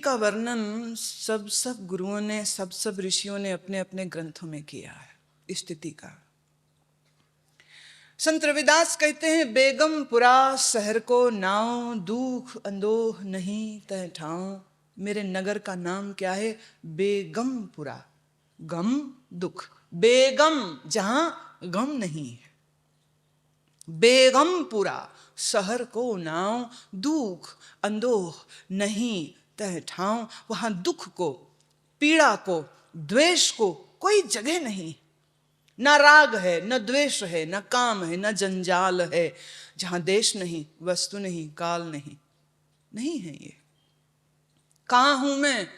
का वर्णन सब गुरुओं ने, सब ऋषियों ने अपने अपने ग्रंथों में किया है स्थिति का। संत रविदास कहते हैं, बेगमपुरा शहर को नाव, दुख अंदोह नहीं तह ठाव। मेरे नगर का नाम क्या है? बेगमपुरा। गम दुख, बेगम जहां गम नहीं है। बेगमपुरा शहर को नाव, दुख अंदोह नहीं तह ठाव। वहां दुख को, पीड़ा को, द्वेष को कोई जगह नहीं। न राग है, न द्वेष है, न काम है, न जंजाल है। जहां देश नहीं, वस्तु नहीं, काल नहीं, नहीं है ये। कहां हूं मैं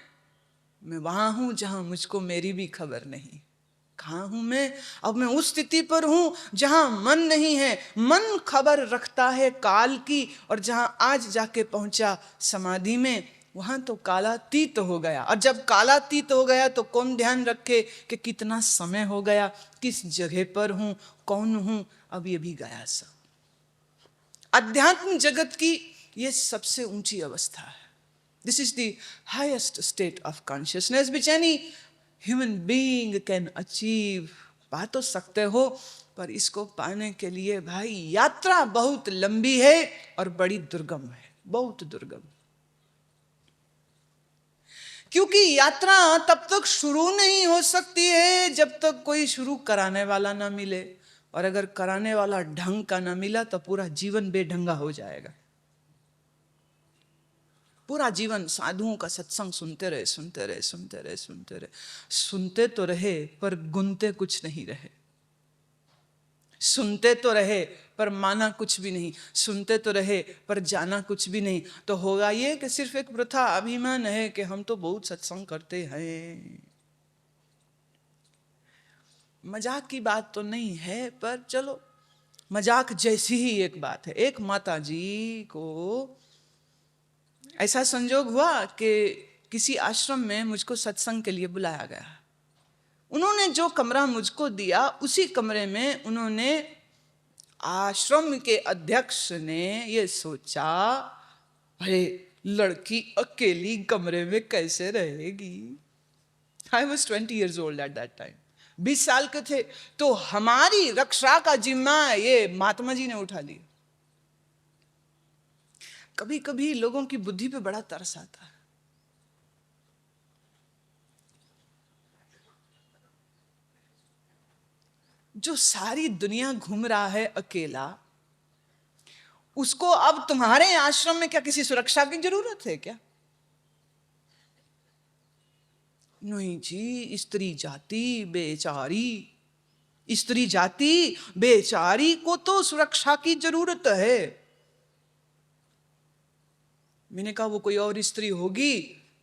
वहां हूं जहां मुझको मेरी भी खबर नहीं। कहां हूं मैं? अब मैं उस स्थिति पर हूं जहां मन नहीं है। मन खबर रखता है काल की, और जहां आज जाके पहुंचा समाधि में, वहां तो कालातीत हो गया। और जब कालातीत हो गया तो कौन ध्यान रखे कि कितना समय हो गया, किस जगह पर हूं, कौन हूं। अब ये भी गया सब। अध्यात्म जगत की ये सबसे ऊंची अवस्था है। This is the highest state of consciousness which any human being can achieve. पा तो सकते हो, पर इसको पाने के लिए भाई यात्रा बहुत लंबी है और बड़ी दुर्गम है, बहुत दुर्गम। क्योंकि यात्रा तब तक शुरू नहीं हो सकती है जब तक कोई शुरू कराने वाला ना मिले, और अगर कराने वाला ढंग का ना मिला तो पूरा जीवन बेढंगा हो जाएगा। पूरा जीवन साधुओं का सत्संग सुनते रहे, सुनते रहे, सुनते रहे, सुनते रहे। सुनते तो रहे पर गुनते कुछ नहीं रहे। सुनते तो रहे पर माना कुछ भी नहीं। सुनते तो रहे पर जाना कुछ भी नहीं। तो होगा ये कि सिर्फ एक प्रथा, अभिमान है कि हम तो बहुत सत्संग करते हैं। मजाक की बात तो नहीं है, पर चलो मजाक जैसी ही एक बात है। एक माता जी को ऐसा संजोग हुआ कि किसी आश्रम में मुझको सत्संग के लिए बुलाया गया। उन्होंने जो कमरा मुझको दिया, उसी कमरे में उन्होंने, आश्रम के अध्यक्ष ने ये सोचा, अरे लड़की अकेली कमरे में कैसे रहेगी। I was 20 years old at that time. 20 साल के थे। तो हमारी रक्षा का जिम्मा ये महात्मा जी ने उठा लिया। कभी कभी लोगों की बुद्धि पे बड़ा तरस आता है। जो सारी दुनिया घूम रहा है अकेला, उसको अब तुम्हारे आश्रम में क्या किसी सुरक्षा की जरूरत है क्या? नहीं जी, स्त्री जाति बेचारी, स्त्री जाति बेचारी को तो सुरक्षा की जरूरत है। मैंने कहा वो कोई और स्त्री होगी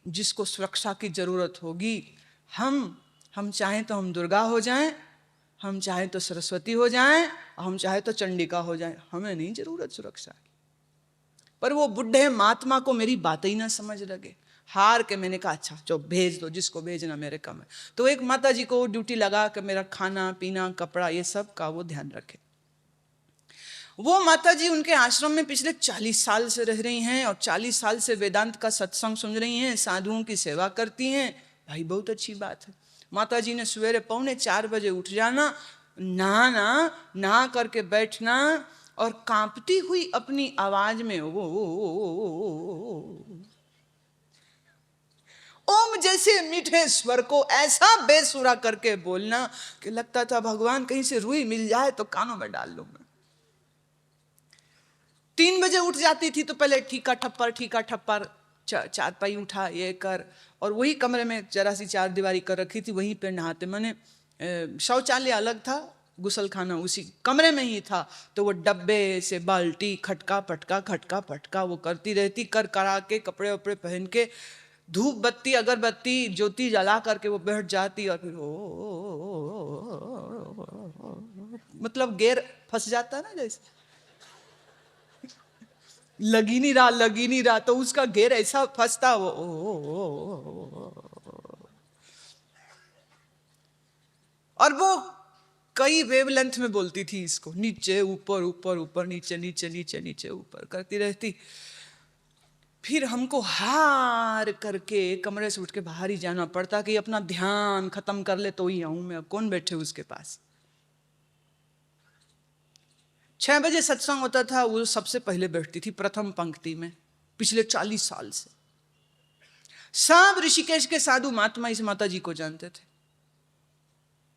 जिसको सुरक्षा की जरूरत होगी। हम चाहें तो हम दुर्गा हो जाएं, हम चाहें तो सरस्वती हो जाएं, हम चाहें तो चंडिका हो जाएं। हमें नहीं जरूरत सुरक्षा की। पर वो बुढ़े महात्मा को मेरी बात ही ना समझ लगे। हार के मैंने कहा अच्छा चलो भेज दो, जिसको भेजना मेरे कम है। तो एक माता जी को ड्यूटी लगा कि मेरा खाना पीना कपड़ा ये सब का वो ध्यान रखे। वो माता जी उनके आश्रम में पिछले 40 साल से रह रही हैं और 40 साल से वेदांत का सत्संग सुन रही हैं, साधुओं की सेवा करती हैं। भाई बहुत अच्छी बात है। माता जी ने सवेरे 3:45 बजे उठ जाना, नहाना, नहा करके बैठना और कांपती हुई अपनी आवाज में ओम जैसे मीठे स्वर को ऐसा बेसुरा करके बोलना कि लगता था भगवान कहीं से रुई मिल जाए तो कानों में डाल लूंगा। 3 बजे उठ जाती थी तो पहले ठीका ठप्पर चारपाई उठा ये कर, और वही कमरे में जरा सी चार दीवारी कर रखी थी, वहीं पे नहाते। मैंने शौचालय अलग था, गुसल खाना उसी कमरे में ही था। तो वो डब्बे से बाल्टी खटका पटका वो करती रहती, कर करा के कपड़े वपड़े पहन के धूप बत्ती अगरबत्ती ज्योति जला करके वो बैठ जाती, और फिर मतलब गेर फंस जाता ना, जैसे लगी नहीं रहा तो उसका घेर ऐसा फंसता वो और वो कई वेवलेंथ में बोलती थी इसको, नीचे ऊपर ऊपर ऊपर नीचे नीचे नीचे नीचे ऊपर करती रहती। फिर हमको हार करके कमरे से उठ के बाहर ही जाना पड़ता कि अपना ध्यान खत्म कर ले तो ही आऊं मैं, अब कौन बैठे उसके पास। 6 बजे सत्संग होता था, वो सबसे पहले बैठती थी प्रथम पंक्ति में, पिछले 40 साल से। सब ऋषिकेश के साधु महात्मा इस माता जी को जानते थे,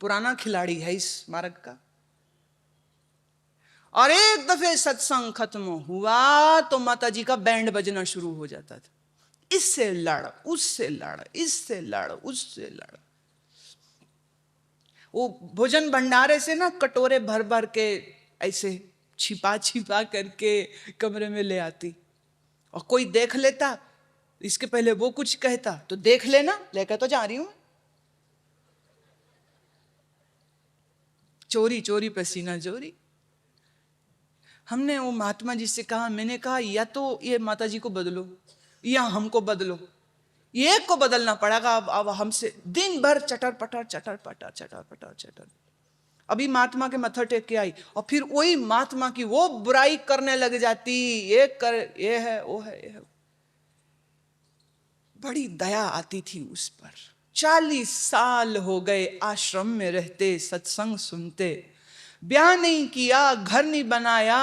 पुराना खिलाड़ी है इस मार्ग का। और एक दफे सत्संग खत्म हुआ तो माता जी का बैंड बजना शुरू हो जाता था, इससे लड़ उससे लड़, इससे लड़ उससे लड़। वो भोजन भंडारे से ना कटोरे भर भर के ऐसे छिपा छिपा करके कमरे में ले आती, और कोई देख लेता, इसके पहले वो कुछ कहता तो देख लेना, लेकर तो जा रही हूं, चोरी चोरी पसीना चोरी। हमने वो महात्मा जी से कहा, मैंने कहा या तो ये माता जी को बदलो या हमको बदलो, ये को बदलना पड़ेगा। अब हमसे दिन भर चटर पटर चटर पटर चटर पटर चटर। अभी महात्मा के मत्था टेक के आई और फिर वही महात्मा की वो बुराई करने लग जाती, ये कर, ये है वो है ये है। बड़ी दया आती थी उस पर। 40 साल हो गए आश्रम में रहते, सत्संग सुनते, ब्याह नहीं किया, घर नहीं बनाया,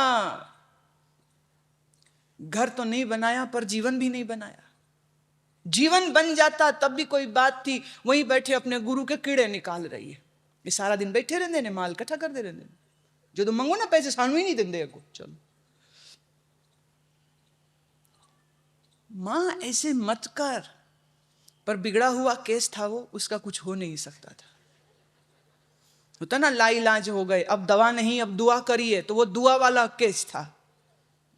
घर तो नहीं बनाया पर जीवन भी नहीं बनाया। जीवन बन जाता तब भी कोई बात थी, वहीं बैठे अपने गुरु के कीड़े निकाल रही है। ये सारा दिन बैठे रहते ने, माल इकट्ठा कर दे रहते, जो तो मंगो ना पैसे सानू ही नहीं देंगे को। चलो मां ऐसे मत कर, पर बिगड़ा हुआ केस था वो, उसका कुछ हो नहीं सकता था। होता ना लाइलाज हो गए, अब दवा नहीं अब दुआ करिए, तो वो दुआ वाला केस था।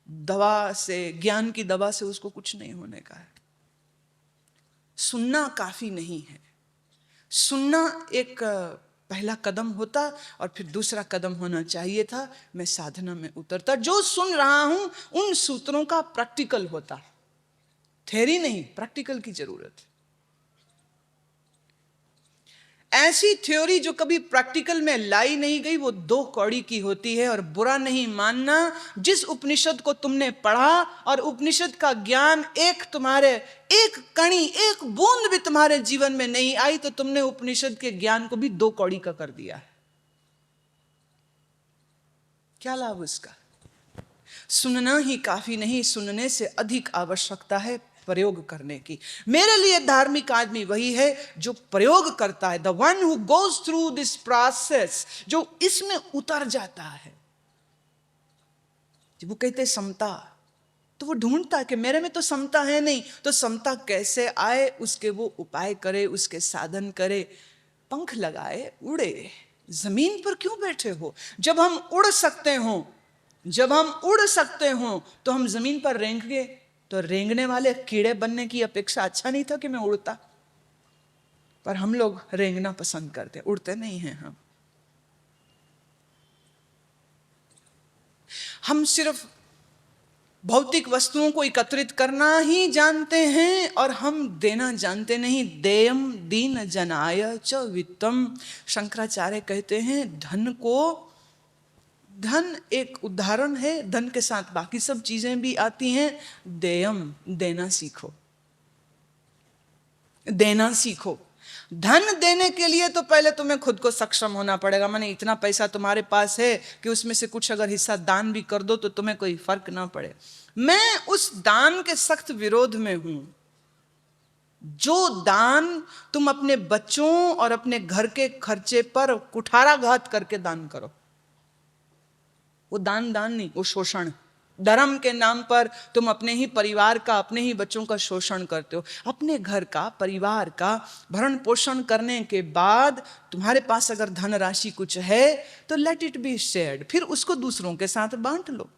दवा से, ज्ञान की दवा से उसको कुछ नहीं होने का है। सुनना काफी नहीं है, सुनना एक पहला कदम होता और फिर दूसरा कदम होना चाहिए था, मैं साधना में उतरता। जो सुन रहा हूं उन सूत्रों का प्रैक्टिकल होता, थ्योरी नहीं, प्रैक्टिकल की जरूरत है। ऐसी थ्योरी जो कभी प्रैक्टिकल में लाई नहीं गई वो 2 कौड़ी की होती है। और बुरा नहीं मानना, जिस उपनिषद को तुमने पढ़ा और उपनिषद का ज्ञान एक तुम्हारे, एक कणी, एक बूंद भी तुम्हारे जीवन में नहीं आई तो तुमने उपनिषद के ज्ञान को भी 2 कौड़ी का कर दिया है। क्या लाभ उसका? सुनना ही काफी नहीं, सुनने से अधिक आवश्यकता है प्रयोग करने की। मेरे लिए धार्मिक आदमी वही है जो प्रयोग करता है, the one who goes through this process, जो इसमें उतर जाता है। जब वो कहते समता, तो वो ढूंढता है कि मेरे में तो समता है नहीं, तो समता कैसे आए, उसके वो उपाय करे, उसके साधन करे। पंख लगाए उड़े, जमीन पर क्यों बैठे हो? जब हम उड़ सकते हो, जब हम उड़ सकते हो तो हम जमीन पर रेंगे, तो रेंगने वाले कीड़े बनने की अपेक्षा अच्छा नहीं था कि मैं उड़ता? पर हम लोग रेंगना पसंद करते, उड़ते नहीं हैं। हम सिर्फ भौतिक वस्तुओं को एकत्रित करना ही जानते हैं और हम देना जानते नहीं। देयम दीन जनाय च वित्तम। शंकराचार्य कहते हैं धन को, धन एक उदाहरण है, धन के साथ बाकी सब चीजें भी आती हैं। देयम, देना सीखो, देना सीखो। धन देने के लिए तो पहले तुम्हें खुद को सक्षम होना पड़ेगा। माने इतना पैसा तुम्हारे पास है कि उसमें से कुछ अगर हिस्सा दान भी कर दो तो तुम्हें कोई फर्क ना पड़े। मैं उस दान के सख्त विरोध में हूं जो दान तुम अपने बच्चों और अपने घर के खर्चे पर कुठाराघात करके दान करो। वो दान नहीं, वो शोषण। धर्म के नाम पर तुम अपने ही परिवार का, अपने ही बच्चों का शोषण करते हो। अपने घर का, परिवार का भरण पोषण करने के बाद तुम्हारे पास अगर धन राशि कुछ है तो लेट इट बी शेयर्ड, फिर उसको दूसरों के साथ बांट लो।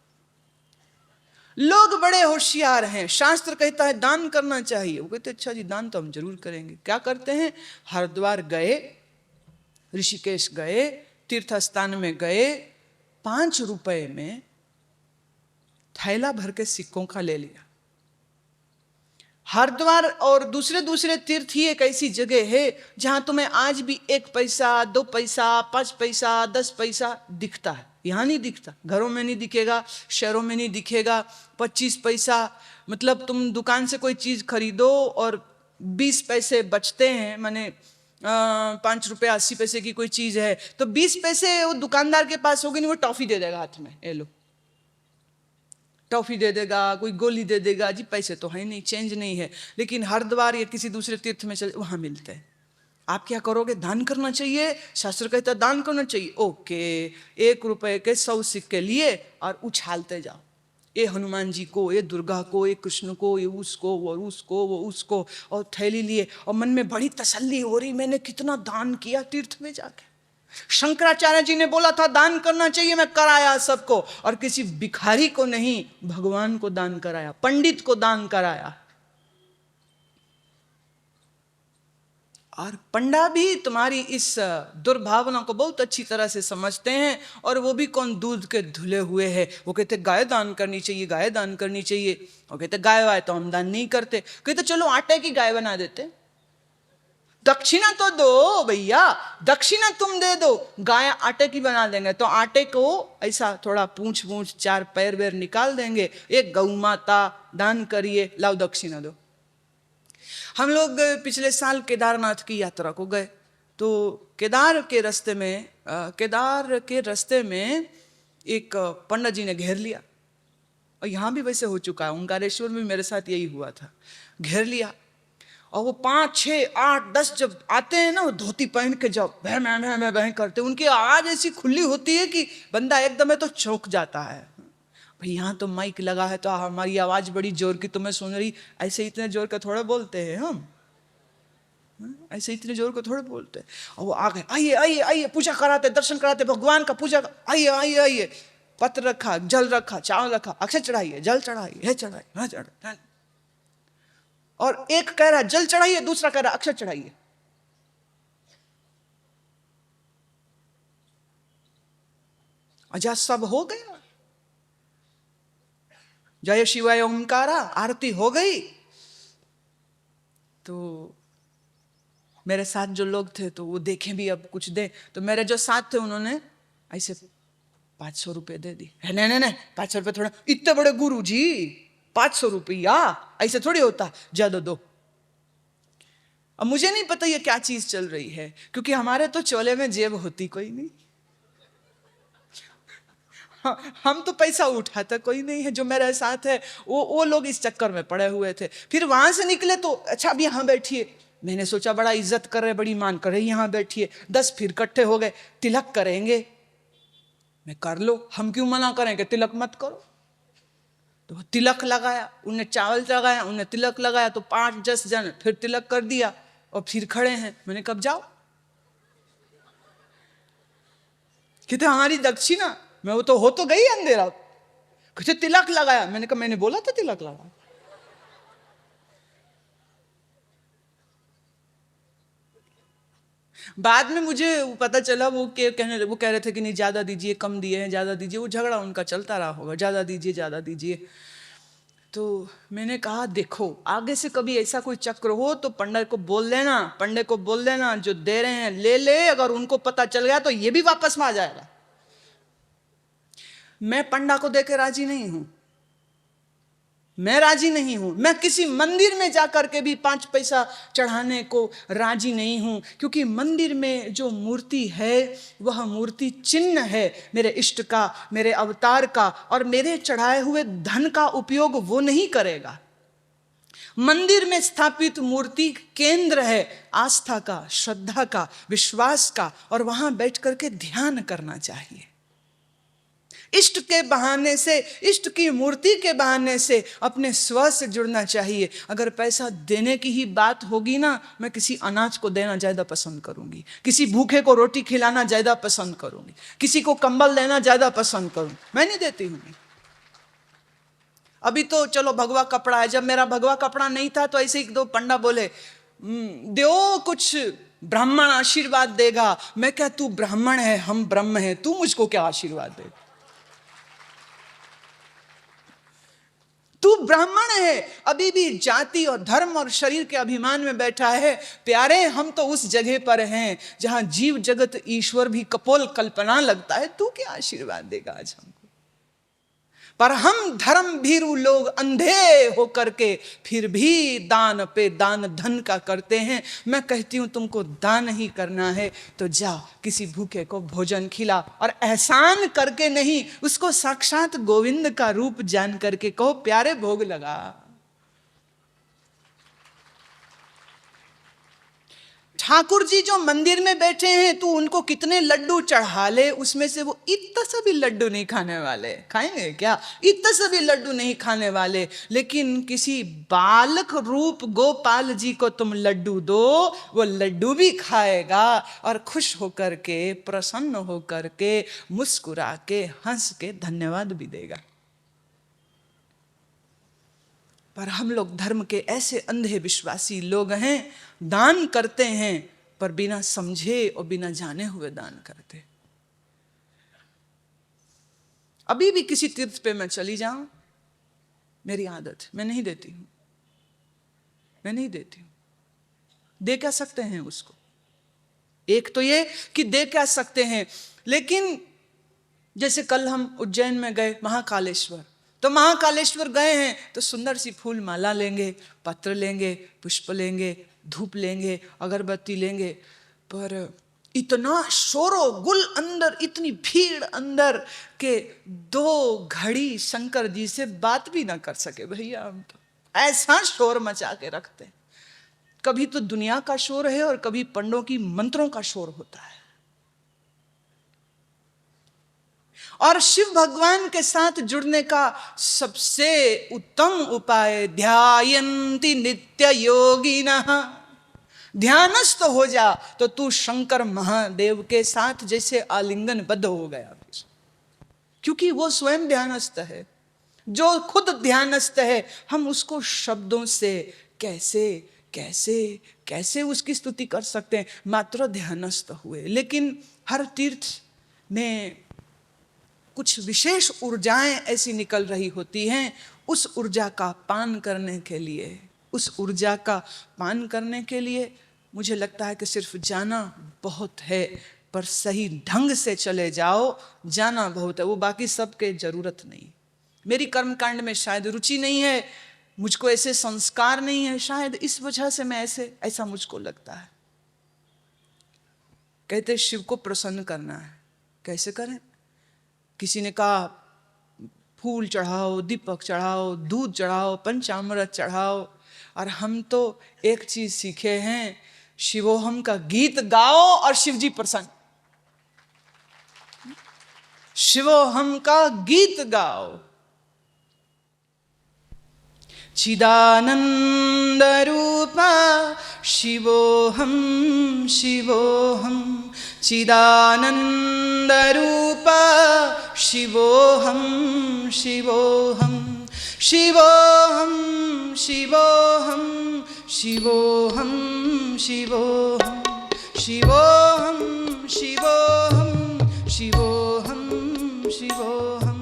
लोग बड़े होशियार हैं, शास्त्र कहता है दान करना चाहिए, वो कहते अच्छा जी दान तो हम जरूर करेंगे। क्या करते हैं? हरिद्वार गए, ऋषिकेश गए, तीर्थ स्थान में गए, 5 रुपए में थैला भर के सिक्कों का ले लिया। हरिद्वार और दूसरे तीर्थ ही एक ऐसी जगह है जहां तुम्हें आज भी 1 पैसा, 2 पैसा, 5 पैसा, 10 पैसा दिखता है। यहाँ नहीं दिखता, घरों में नहीं दिखेगा, शहरों में नहीं दिखेगा। 25 पैसा, मतलब तुम दुकान से कोई चीज़ खरीदो और 20 पैसे बचते हैं, माने 5 रुपये 80 पैसे की कोई चीज़ है तो 20 पैसे वो दुकानदार के पास होगी नहीं, वो टॉफ़ी दे देगा हाथ में, ये लो टॉफ़ी दे देगा, कोई गोली दे देगा। जी पैसे तो है नहीं, चेंज नहीं है, लेकिन हरिद्वार या किसी दूसरे तीर्थ में चले वहाँ मिलते हैं। आप क्या करोगे? दान करना चाहिए, शास्त्र कहता है दान करना चाहिए। ओके, 1 रुपए के 100 सिक्के लिए और उछालते जाओ, ये हनुमान जी को, ये दुर्गा को, ये कृष्ण को, ये उसको, वो उसको, वो उसको, और थैली लिए और मन में बड़ी तसल्ली हो रही, मैंने कितना दान किया तीर्थ में जाके। शंकराचार्य जी ने बोला था दान करना चाहिए, मैं कराया सबको, और किसी भिखारी को नहीं, भगवान को दान कराया, पंडित को दान कराया। और पंडा भी तुम्हारी इस दुर्भावना को बहुत अच्छी तरह से समझते हैं, और वो भी कौन, दूध के धुले हुए हैं। वो कहते गाय दान करनी चाहिए, गाय दान करनी चाहिए। वो कहते गाय वाय तो हम दान नहीं करते। कहते चलो आटे की गाय बना देते, दक्षिणा तो दो भैया, दक्षिणा तुम दे दो, गाय आटे की बना देंगे। तो आटे को ऐसा थोड़ा पूंछ 4 पैर वेर निकाल देंगे, एक गौ माता दान करिए, लाओ दक्षिणा दो। हम लोग पिछले साल केदारनाथ की यात्रा को गए, तो केदार के रास्ते में एक पंडित जी ने घेर लिया, और यहाँ भी वैसे हो चुका है, ओंकारेश्वर में मेरे साथ यही हुआ था। घेर लिया और वो 5, 6, 8, 10 जब आते हैं ना, वो धोती पहन के जब भैं भैं भैं भैं भैं करते, उनकी आवाज ऐसी खुली होती है कि बंदा एकदम तो चौंक जाता है। भाई यहाँ तो माइक लगा है तो हमारी आवाज बड़ी जोर की तुम्हें सुन रही, ऐसे इतने जोर का थोड़ा बोलते हैं हम, ऐसे इतने जोर को थोड़े बोलते हैं। और वो आ गए, आइए आइए आइए, पूजा कराते, दर्शन कराते भगवान का, पूजा आइए आइए आइए, पत्र रखा, जल रखा, चावल रखा, अक्षय चढ़ाइए, जल चढ़ाइए, है चढ़ाइए, हाँ चढ़ाइए। और एक कह रहा जल चढ़ाइए, दूसरा कह रहा अक्षय चढ़ाइए। अच्छा सब हो गया, जय शिवाय ओंकारा, आरती हो गई। तो मेरे साथ जो लोग थे तो वो देखें भी अब कुछ दे, तो मेरे जो साथ थे उन्होंने ऐसे 500 रुपये दे दी। नहीं नहीं नहीं, 500 रुपये थोड़ा, इतने बड़े गुरु जी 500 रुपया ऐसे थोड़ी होता, ज्यादा दो। अब मुझे नहीं पता ये क्या चीज चल रही है, क्योंकि हमारे तो चोले में जेब होती कोई नहीं, हम तो पैसा उठाता कोई नहीं है। जो मेरे साथ है वो लोग इस चक्कर में पड़े हुए थे। फिर वहां से निकले तो अच्छा अब यहाँ बैठिए, मैंने सोचा बड़ा इज्जत कर रहे, बड़ी मान कर रहे, यहाँ बैठिए। 10 फिर इकट्ठे हो गए, तिलक करेंगे। मैं कर लो, हम क्यों मना करेंगे, तिलक मत करो। तो तिलक लगाया, उन्हें चावल लगाया, उन्हें तिलक लगाया, तो 5-10 जन फिर तिलक कर दिया और फिर खड़े हैं। मैंने कब जाओ, कहते हमारी दक्षिणा। मैं वो तो हो तो गई अंधेरा, कहते तिलक लगाया। मैंने कहा मैंने बोला था तिलक लगा। बाद में मुझे पता चला वो कह रहे थे कि नहीं ज्यादा दीजिए, कम दिए हैं, ज्यादा दीजिए। वो झगड़ा उनका चलता रहा होगा, ज्यादा दीजिए ज्यादा दीजिए। तो मैंने कहा देखो आगे से कभी ऐसा कोई चक्र हो तो पंडित को बोल देना, पंडित को बोल देना जो दे रहे हैं ले ले, अगर उनको पता चल गया तो ये भी वापस में आ जाएगा। मैं पंडा को देके राजी नहीं हूं, मैं राजी नहीं हूं। मैं किसी मंदिर में जाकर के भी 5 पैसा चढ़ाने को राजी नहीं हूं, क्योंकि मंदिर में जो मूर्ति है वह मूर्ति चिन्ह है मेरे इष्ट का, मेरे अवतार का, और मेरे चढ़ाए हुए धन का उपयोग वो नहीं करेगा। मंदिर में स्थापित मूर्ति केंद्र है आस्था का, श्रद्धा का, विश्वास का, और वहां बैठ करके ध्यान करना चाहिए। इष्ट के बहाने से, इष्ट की मूर्ति के बहाने से अपने स्व से जुड़ना चाहिए। अगर पैसा देने की ही बात होगी ना, मैं किसी अनाथ को देना ज्यादा पसंद करूंगी, किसी भूखे को रोटी खिलाना ज्यादा पसंद करूंगी, किसी को कंबल देना ज्यादा पसंद करूंगी। मैं नहीं देती हूं। अभी तो चलो भगवा कपड़ा है, जब मेरा भगवा कपड़ा नहीं था तो ऐसे 1-2 पंडा बोले दो कुछ, ब्राह्मण आशीर्वाद देगा। मैं क्या, तू ब्राह्मण है हम ब्रह्म है, तू मुझको क्या आशीर्वाद दे। तू ब्राह्मण है, अभी भी जाति और धर्म और शरीर के अभिमान में बैठा है। प्यारे, हम तो उस जगह पर हैं जहां जीव जगत ईश्वर भी कपोल कल्पना लगता है। तू क्या आशीर्वाद देगा आज हमको? पर हम धर्म भीरू लोग अंधे होकर के फिर भी दान पे दान धन का करते हैं। मैं कहती हूं तुमको दान ही करना है तो जाओ किसी भूखे को भोजन खिला, और एहसान करके नहीं, उसको साक्षात गोविंद का रूप जान करके कहो प्यारे भोग लगा। ठाकुर जी जो मंदिर में बैठे हैं, तू उनको कितने लड्डू चढ़ा ले, उसमें से वो इतना सा भी लड्डू नहीं खाने वाले। खाएंगे क्या? इतना सा भी लड्डू नहीं खाने वाले। लेकिन किसी बालक रूप गोपाल जी को तुम लड्डू दो, वो लड्डू भी खाएगा और खुश होकर के, प्रसन्न होकर के, मुस्कुरा के, हंस के धन्यवाद भी देगा। पर हम लोग धर्म के ऐसे अंधे विश्वासी लोग हैं, दान करते हैं पर बिना समझे और बिना जाने हुए दान करते। अभी भी किसी तीर्थ पे मैं चली जाऊं, मेरी आदत है, मैं नहीं देती हूं, मैं नहीं देती हूं। दे क्या सकते हैं उसको? एक तो ये कि दे क्या सकते हैं, लेकिन जैसे कल हम उज्जैन में गए महाकालेश्वर, तो महाकालेश्वर गए हैं तो सुंदर सी फूल माला लेंगे, पत्र लेंगे, पुष्प लेंगे, धूप लेंगे, अगरबत्ती लेंगे, पर इतना शोरो गुल अंदर, इतनी भीड़ अंदर के 2 घड़ी शंकर जी से बात भी ना कर सके। भैया हम तो ऐसा शोर मचा के रखते हैं। कभी तो दुनिया का शोर है और कभी पंडों की मंत्रों का शोर होता है। और शिव भगवान के साथ जुड़ने का सबसे उत्तम उपाय ध्यायन्ति नित्य योगिनः। ध्यानस्थ हो जा तो तू शंकर महादेव के साथ जैसे आलिंगनबद्ध हो गया, क्योंकि वो स्वयं ध्यानस्थ है। जो खुद ध्यानस्थ है, हम उसको शब्दों से कैसे कैसे कैसे उसकी स्तुति कर सकते हैं, मात्र ध्यानस्थ हुए। लेकिन हर तीर्थ में कुछ विशेष ऊर्जाएं ऐसी निकल रही होती हैं, उस ऊर्जा का पान करने के लिए, उस ऊर्जा का पान करने के लिए मुझे लगता है कि सिर्फ जाना बहुत है, पर सही ढंग से चले जाओ। जाना बहुत है, वो बाकी सब के जरूरत नहीं। मेरी कर्मकांड में शायद रुचि नहीं है, मुझको ऐसे संस्कार नहीं है, शायद इस वजह से मैं ऐसा मुझको लगता है। कहते शिव को प्रसन्न करना है, कैसे करें? किसी ने कहा फूल चढ़ाओ, दीपक चढ़ाओ, दूध चढ़ाओ, पंचामृत चढ़ाओ, और हम तो एक चीज सीखे हैं, शिवोहम का गीत गाओ और शिव जी प्रसन्न। शिवोहम का गीत गाओ। चिदानंद रूपा शिवोहम शिवोहम, चिदानंद रूपा शिवोहम शिवोहम, शिवोहम शिवोहम शिवोहम शिवोहम, शिवोहम शिवोहम शिवोहम शिवोहम,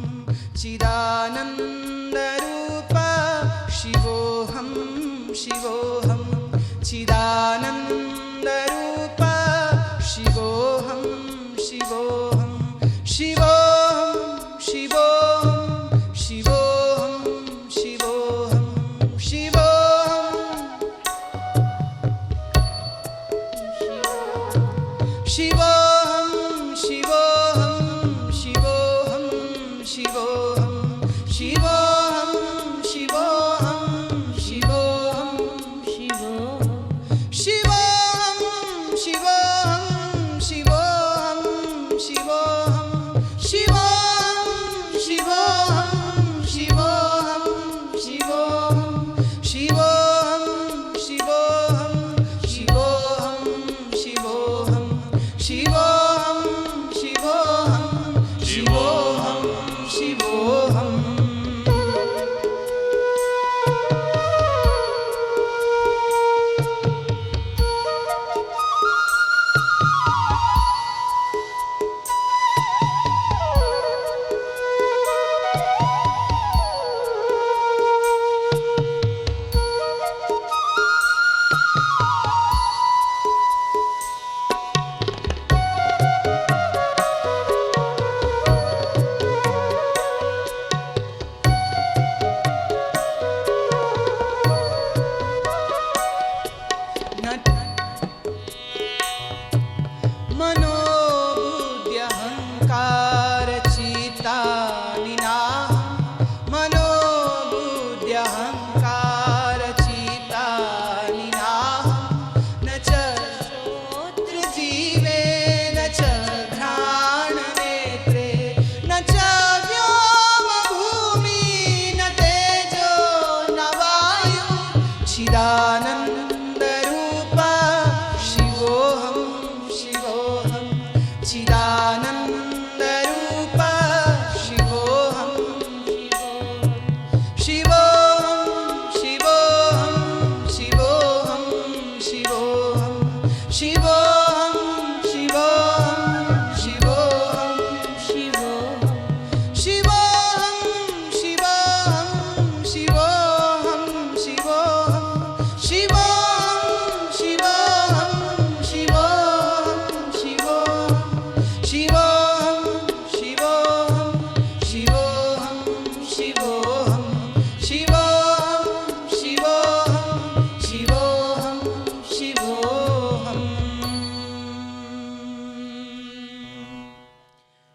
चिदानंद रूपा शिवोहम शिवोहम, चिदानंद रूपा शिवोहम शिवोहम, शिवोहम शिवोहम शिवोहम शिवोहम, शिवोहम शिवोहम शिवोहम शिवोहम शिवोहम, शिवोहम शिवोहम शिवोहम शिवोहम, शिवोहम शिवोहम शिवोहम शिवोहम, चिदानंद रूप शिवोहम शिवोहम शिवोहम शिवोहम शिवोहम शिवोहम शिवोहम शिवोहम शिवोहम शिवोहम शिवोहम शिवोहम शिवोहम शिवोहम शिवोहम शिवोहम शिवोहम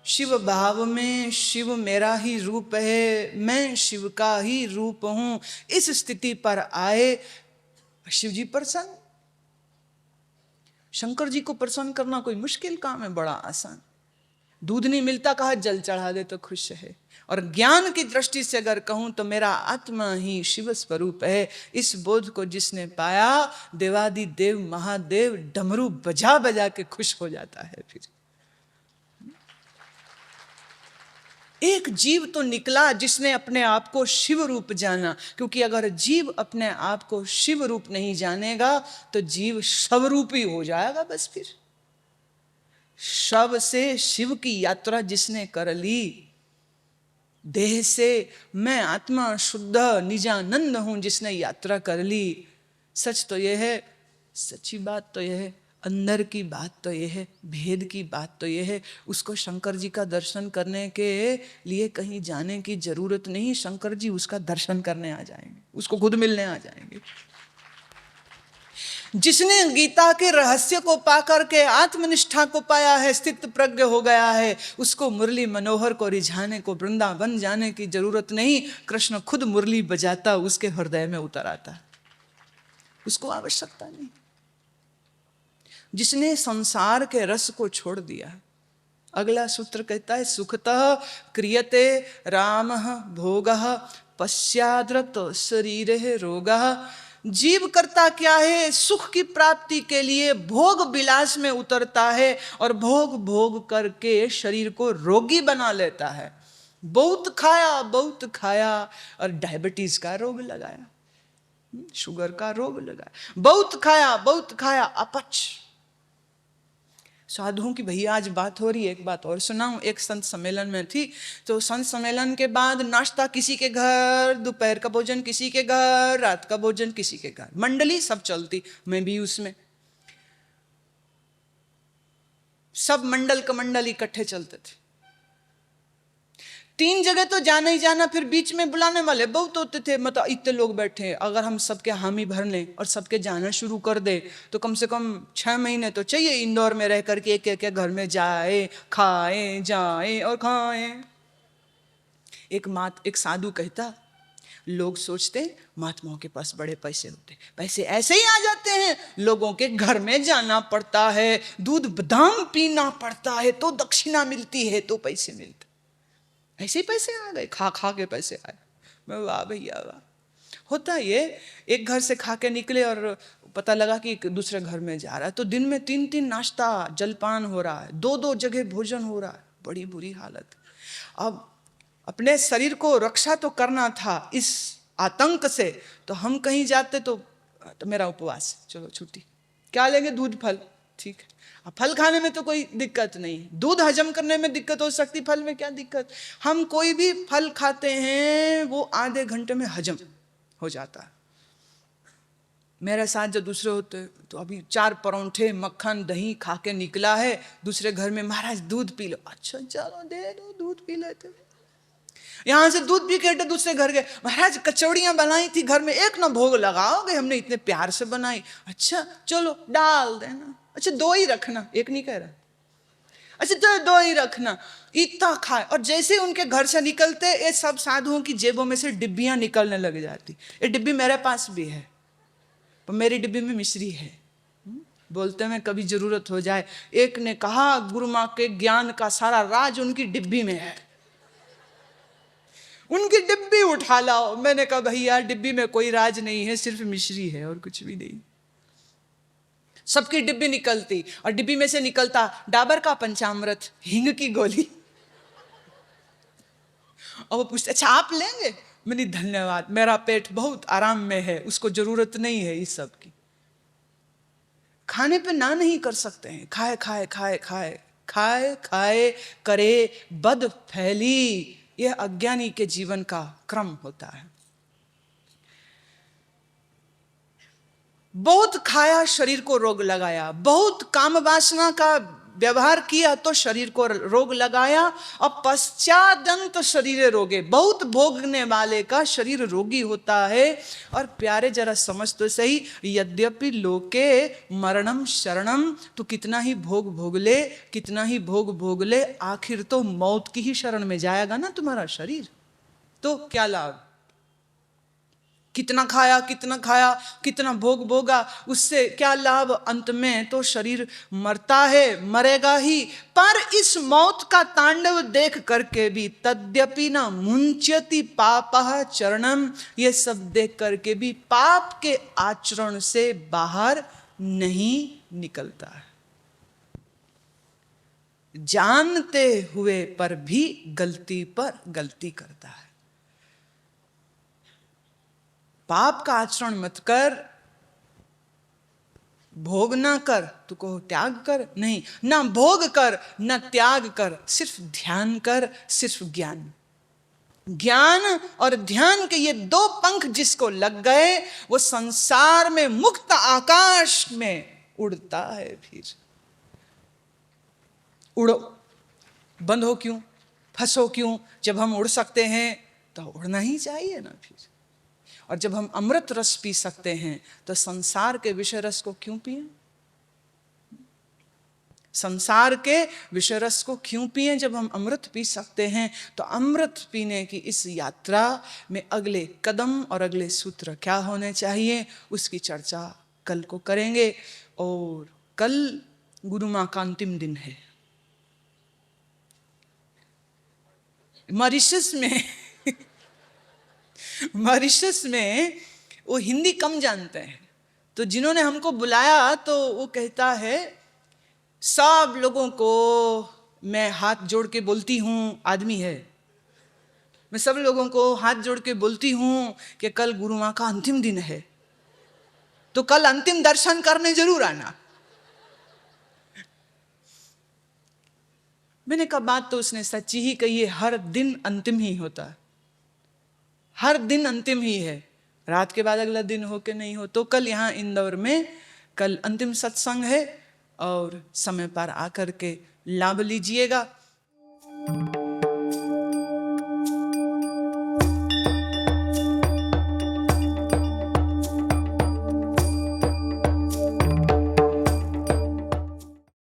शिव भाव में शिव मेरा ही रूप है, मैं शिव का ही रूप हूं, इस स्थिति पर आए शिव जी प्रसन्न। शंकर जी को प्रसन्न करना कोई मुश्किल काम है, बड़ा आसान। दूध नहीं मिलता, कहा जल चढ़ा दे तो खुश है। और ज्ञान की दृष्टि से अगर कहूं तो मेरा आत्मा ही शिव स्वरूप है। इस बोध को जिसने पाया, देवादि देव महादेव डमरू बजा बजा के खुश हो जाता है। फिर एक जीव तो निकला जिसने अपने आप को शिव रूप जाना, क्योंकि अगर जीव अपने आप को शिव रूप नहीं जानेगा तो जीव शवरूपी हो जाएगा। बस फिर शव से शिव की यात्रा जिसने कर ली, देह से मैं आत्मा शुद्ध निजानंद हूं जिसने यात्रा कर ली, सच तो यह है, सच्ची बात तो यह है, अंदर की बात तो यह है, भेद की बात तो यह है, उसको शंकर जी का दर्शन करने के लिए कहीं जाने की जरूरत नहीं। शंकर जी उसका दर्शन करने आ जाएंगे, उसको खुद मिलने आ जाएंगे। जिसने गीता के रहस्य को पाकर के आत्मनिष्ठा को पाया है, स्थित प्रज्ञ हो गया है, उसको मुरली मनोहर को रिझाने को वृंदावन जाने की जरूरत नहीं। कृष्ण खुद मुरली बजाता उसके हृदय में उतर आता, उसको आवश्यकता नहीं। जिसने संसार के रस को छोड़ दिया, अगला सूत्र कहता है सुखतः क्रियते रामः भोगः पश्चाद्रत शरीर रोगः। जीव करता क्या है, सुख की प्राप्ति के लिए भोग विलास में उतरता है और भोग भोग करके शरीर को रोगी बना लेता है। बहुत खाया और डायबिटीज का रोग लगाया, शुगर का रोग लगाया। बहुत खाया अपच। साधुओं की भैया आज बात हो रही है, एक बात और सुनाऊं। एक संत सम्मेलन में थी, तो संत सम्मेलन के बाद नाश्ता किसी के घर, दोपहर का भोजन किसी के घर, रात का भोजन किसी के घर, मंडली सब चलती, मैं भी उसमें। सब मंडल का मंडल इकट्ठे चलते थे। 3 जगह तो जाना ही जाना, फिर बीच में बुलाने वाले बहुत होते थे। मतलब इतने लोग बैठे, अगर हम सबके हामी भर लें और सबके जाना शुरू कर दे तो कम से कम 6 महीने तो चाहिए इंदौर में रह करके एक घर में जाए, खाएं, जाएं और खाएं। एक साधु कहता, लोग सोचते महात्माओं के पास बड़े पैसे होते, पैसे ऐसे ही आ जाते हैं। लोगों के घर में जाना पड़ता है, दूध बादाम पीना पड़ता है तो दक्षिणा मिलती है, तो पैसे मिलते। ऐसे ही पैसे आ गए, खा खा के पैसे आए। मैं वाह भैया वाह। होता ये, एक घर से खा के निकले और पता लगा कि दूसरे घर में जा रहा है, तो दिन में 3 नाश्ता जलपान हो रहा है, 2 जगह भोजन हो रहा है, बड़ी बुरी हालत। अब अपने शरीर को रक्षा तो करना था इस आतंक से, तो हम कहीं जाते तो मेरा उपवास, चलो छुट्टी, क्या लेंगे, दूध फल, ठीक है। अब फल खाने में तो कोई दिक्कत नहीं, दूध हजम करने में दिक्कत हो सकती, फल में क्या दिक्कत। हम कोई भी फल खाते हैं वो आधे घंटे में हजम हो जाता है। मेरे साथ जो दूसरे होते तो अभी 4 परोंठे मक्खन दही खा के निकला है, दूसरे घर में महाराज दूध पी लो, अच्छा चलो दे दो दूध पी लेते। यहां से दूध पी के दूसरे घर गए, महाराज कचौड़ियां बनाई थी घर में, एक ना भोग लगाओगे, हमने इतने प्यार से बनाई, अच्छा चलो डाल देना, अच्छा 2 ही रखना, एक नहीं कह रहा, अच्छा चलो 2 ही रखना। इतना खाए, और जैसे उनके घर से निकलते ये सब साधुओं की जेबों में से डिब्बियां निकलने लग जाती। ये डिब्बी मेरे पास भी है, पर मेरी डिब्बी में मिश्री है, बोलते में कभी जरूरत हो जाए। एक ने कहा गुरु माँ के ज्ञान का सारा राज उनकी डिब्बी में है, उनकी डिब्बी उठा लाओ। मैंने कहा भैया डिब्बी में कोई राज नहीं है, सिर्फ मिश्री है और कुछ भी नहीं। सबकी डिब्बी निकलती और डिब्बी में से निकलता डाबर का पंचामृत, हींग की गोली। और वो पूछते अच्छा आप लेंगे? मैंने धन्यवाद, मेरा पेट बहुत आराम में है, उसको जरूरत नहीं है इस सब की। खाने पे ना नहीं कर सकते हैं, खाए खाए खाए खाए खाए खाए करे बद फैली, यह अज्ञानी के जीवन का क्रम होता है। बहुत खाया शरीर को रोग लगाया, बहुत काम वासना का व्यवहार किया तो शरीर को रोग लगाया, और पश्चादंत शरीर रोगे, बहुत भोगने वाले का शरीर रोगी होता है। और प्यारे जरा समझ तो सही, यद्यपि लोके मरणम शरणम, तो कितना ही भोग भोग ले, कितना ही भोग भोग ले, आखिर तो मौत की ही शरण में जाएगा ना तुम्हारा शरीर। तो क्या लाभ? कितना खाया कितना भोग भोगा, उससे क्या लाभ? अंत में तो शरीर मरता है, मरेगा ही। पर इस मौत का तांडव देख करके भी तद्यपि न मुंच्यति पापः चरणम, ये सब देख करके भी पाप के आचरण से बाहर नहीं निकलता है। जानते हुए पर भी गलती पर गलती करता है। पाप का आचरण मत कर, भोग ना कर, तू कहो त्याग कर, नहीं, ना भोग कर ना त्याग कर, सिर्फ ध्यान कर, सिर्फ ज्ञान। ज्ञान और ध्यान के ये दो पंख जिसको लग गए, वो संसार में मुक्त आकाश में उड़ता है। फिर उड़ो, बंद हो क्यों, फंसो क्यों? जब हम उड़ सकते हैं तो उड़ना ही चाहिए ना। फिर और जब हम अमृत रस पी सकते हैं तो संसार के विषय रस को क्यों पिए? संसार के विषय रस को क्यों पिए जब हम अमृत पी सकते हैं? तो अमृत पीने की इस यात्रा में अगले कदम और अगले सूत्र क्या होने चाहिए, उसकी चर्चा कल को करेंगे। और कल गुरु माँ का अंतिम दिन है। मॉरिशस में वो हिंदी कम जानते हैं, तो जिन्होंने हमको बुलाया तो वो कहता है सब लोगों को मैं हाथ जोड़ के बोलती हूँ, आदमी है, मैं सब लोगों को हाथ जोड़ के बोलती हूँ कि कल गुरु माँ का अंतिम दिन है, तो कल अंतिम दर्शन करने जरूर आना। मैंने कहा बात तो उसने सच्ची ही कही है, हर दिन अंतिम ही होता है, हर दिन अंतिम ही है, रात के बाद अगला दिन हो के नहीं हो। तो कल यहाँ इंदौर में कल अंतिम सत्संग है और समय पर आकर के लाभ लीजिएगा।